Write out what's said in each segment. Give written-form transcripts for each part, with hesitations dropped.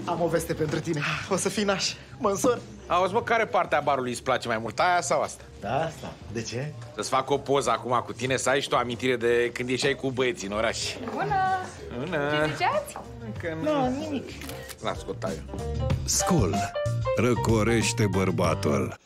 Am o veste pentru tine. O să fii naș. Mă însor. Auzi, mă, care parte a barului îți place mai mult, aia sau asta? Da, asta. De ce? Să-ți fac o poză acum cu tine, să ai și tu amintire de când ieșeai cu băieții în oraș. Bună! Bună! Ce ziceați? Nu, nimic. Las, scotai. Skol răcorește bărbatul.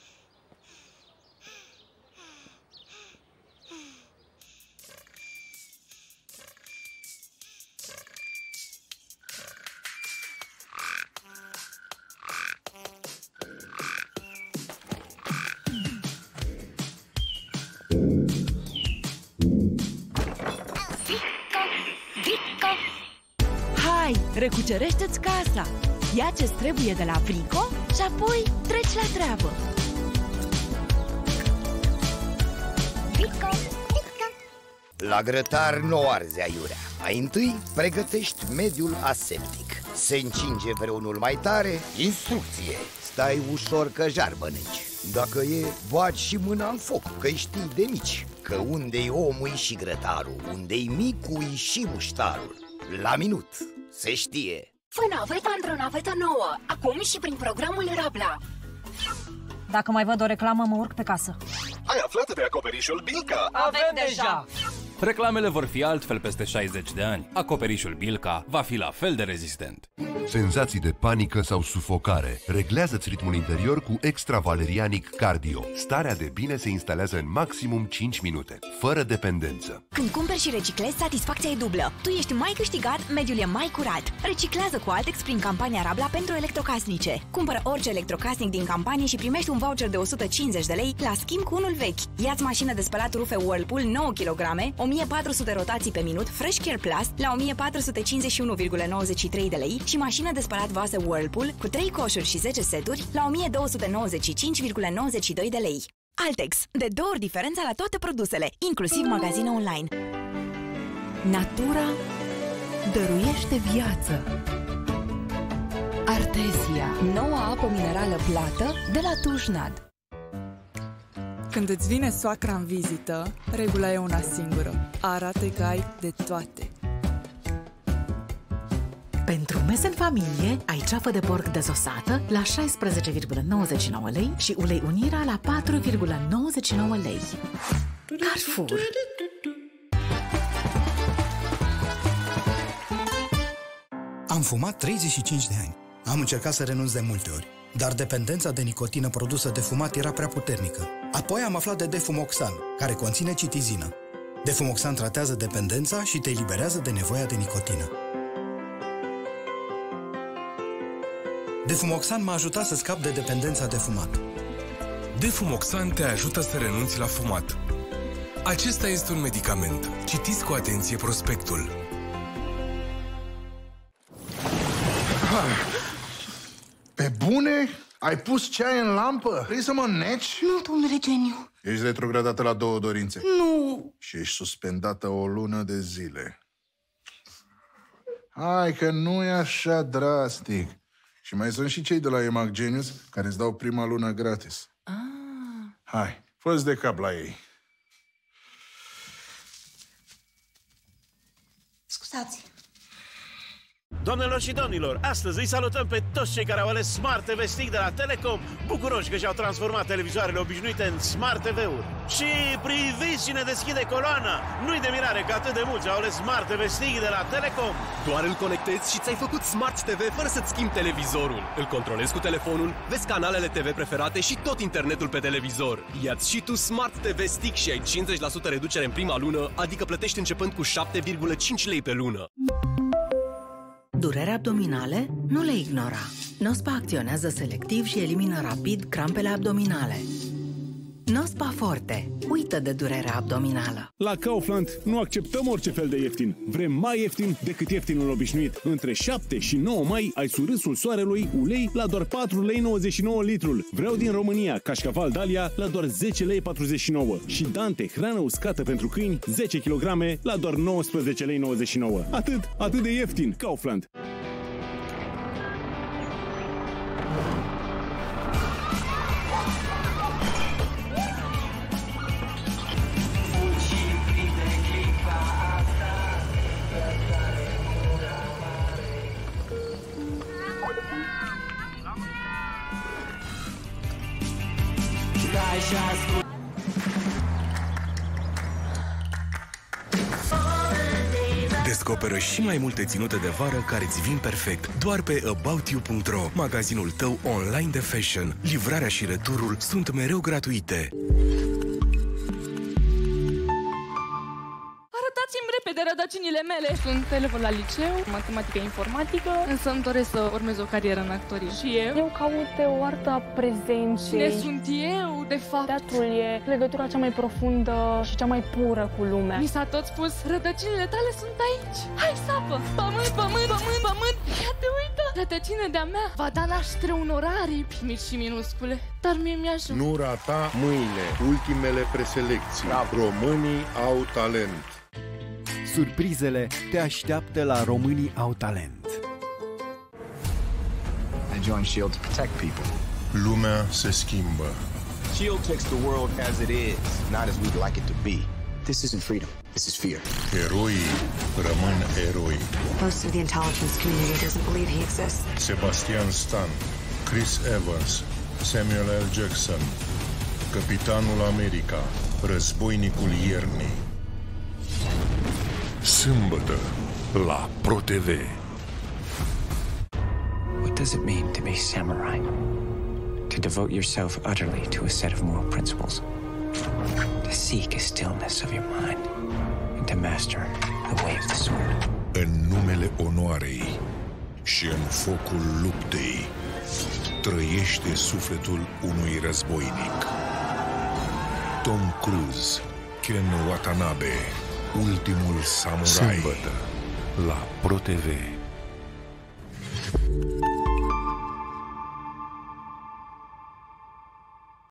Recucerește-ți casa! Ia ce-ți trebuie de la Brico și apoi treci la treabă! Brico, Brico. La grătar nu arzi aiurea. Mai întâi pregătești mediul aseptic. Se încinge vreunul mai tare, instrucție. Stai ușor că jar mănânci. Dacă e, bagi și mâna în foc, că știi de mici. Că unde-i omul și grătarul, unde-i micul și muștarul. La minut se știe. Fă navetă într-o navetă nouă, acum și prin programul Rabla. Dacă mai văd o reclamă, mă urc pe casă. Ai aflat de acoperișul Bilca? Avem deja! Reclamele vor fi altfel peste 60 de ani. Acoperișul Bilca va fi la fel de rezistent. Senzații de panică sau sufocare. Reglează-ți ritmul interior cu Extra Valerianic Cardio. Starea de bine se instalează în maximum 5 minute, fără dependență. Când cumperi și reciclezi, satisfacția e dublă. Tu ești mai câștigat, mediul e mai curat. Reciclează cu Altex prin campania Rabla pentru electrocasnice. Cumpără orice electrocasnic din campanie și primești un voucher de 150 de lei la schimb cu unul vechi. Ia-ți mașină de spălat rufe Whirlpool 9 kg, 1400 rotații pe minut, Fresh Care Plus la 1451,93 de lei și mașină de spălat vase Whirlpool cu 3 coșuri și 10 seturi la 1295,92 de lei. Altex. De 2 ori diferența la toate produsele, inclusiv magazine online. Natura dăruiește viață. Artesia, noua apă minerală plată de la Tujnad. Când îți vine soacra în vizită, regula e una singură. Arată că ai de toate. Pentru mese în familie, ai ceafă de porc dezosată la 16,99 lei și ulei Unirea la 4,99 lei. Carrefour. Am fumat 35 de ani. Am încercat să renunț de multe ori, dar dependența de nicotină produsă de fumat era prea puternică. Apoi am aflat de Defumoxan, care conține citizină. Defumoxan tratează dependența și te eliberează de nevoia de nicotină. Defumoxan m-a ajutat să scap de dependența de fumat. Defumoxan te ajută să renunți la fumat. Acesta este un medicament. Citiți cu atenție prospectul. Pe bune? Ai pus ceai în lampă? Vrei să mă neci? Nu, domnule geniu. Ești retrogradată la 2 dorințe. Nu. Și ești suspendată o lună de zile. Hai că nu e așa drastic. Și mai sunt și cei de la EMAG Genius care îți dau prima lună gratis. Hai, fă-ți de cap la ei. Scuzați. Doamnelor și domnilor, astăzi îi salutăm pe toți cei care au ales Smart TV Stick de la Telecom, bucuroși că și-au transformat televizoarele obișnuite în Smart TV-uri. Și priviți cine deschide coloana! Nu-i de mirare că atât de mulți au ales Smart TV Stick de la Telecom. Doar îl conectezi și ți-ai făcut Smart TV fără să-ți schimbi televizorul. Îl controlezi cu telefonul, vezi canalele TV preferate și tot internetul pe televizor. Ia-ți și tu Smart TV Stick și ai 50% reducere în prima lună, adică plătești începând cu 7,5 lei pe lună. Durere abdominale? Nu le ignora. Nospa acționează selectiv și elimină rapid crampele abdominale. Nospa Forte. Uită de durerea abdominală. La Kaufland nu acceptăm orice fel de ieftin. Vrem mai ieftin decât ieftinul obișnuit. Între 7 și 9 mai ai surâsul soarelui ulei la doar 4,99 lei litrul. Vreau din România cașcaval Dalia la doar 10,49 lei. Și Dante, hrană uscată pentru câini, 10 kg la doar 19,99 lei. Atât de ieftin. Kaufland. Descoperă și mai multe ținute de vară care îți vin perfect doar pe aboutyou.ro, magazinul tău online de fashion. Livrarea și returul sunt mereu gratuite. Arătați-mi repede rădăcinile mele. Sunt elev la liceu, matematică informatică, însă îmi doresc să urmez o carieră în actorie. Și eu? Eu caut o artă a prezenței. Cine sunt eu, de fapt? Teatrul e legătura cea mai profundă și cea mai pură cu lumea. Mi s-a tot spus, rădăcinile tale sunt aici. Hai, sapă! Pământ, pământ, pământ, pământ! Ia te uită! Rădăcine de-a mea va da naștere unor aripi mici și minuscule. Dar mie mi-ajung. Nu rata mâine ultimele preselecții. Românii au talent. Surprizele te așteaptă la Românii au talent. I joined S.H.I.E.L.D. to protect people. Lumea se schimbă. S.H.I.E.L.D. takes the world as it is, not as we'd like it to be. This isn't freedom. This is fear. Eroii rămân eroi. Most of the intelligence community doesn't believe he exists. Sebastian Stan, Chris Evans, Samuel L. Jackson, Capitanul America, Războinicul Iernii. Sâmbătă la ProTV. What does it mean to be samurai? To devote yourself utterly to a set of moral principles. To seek a stillness of your mind. And to master the way of the sword. În numele onoarei și în focul luptei trăiește sufletul unui războinic. Tom Cruise, Ken Watanabe, ultimul samurai. Sâmbătă la ProTV.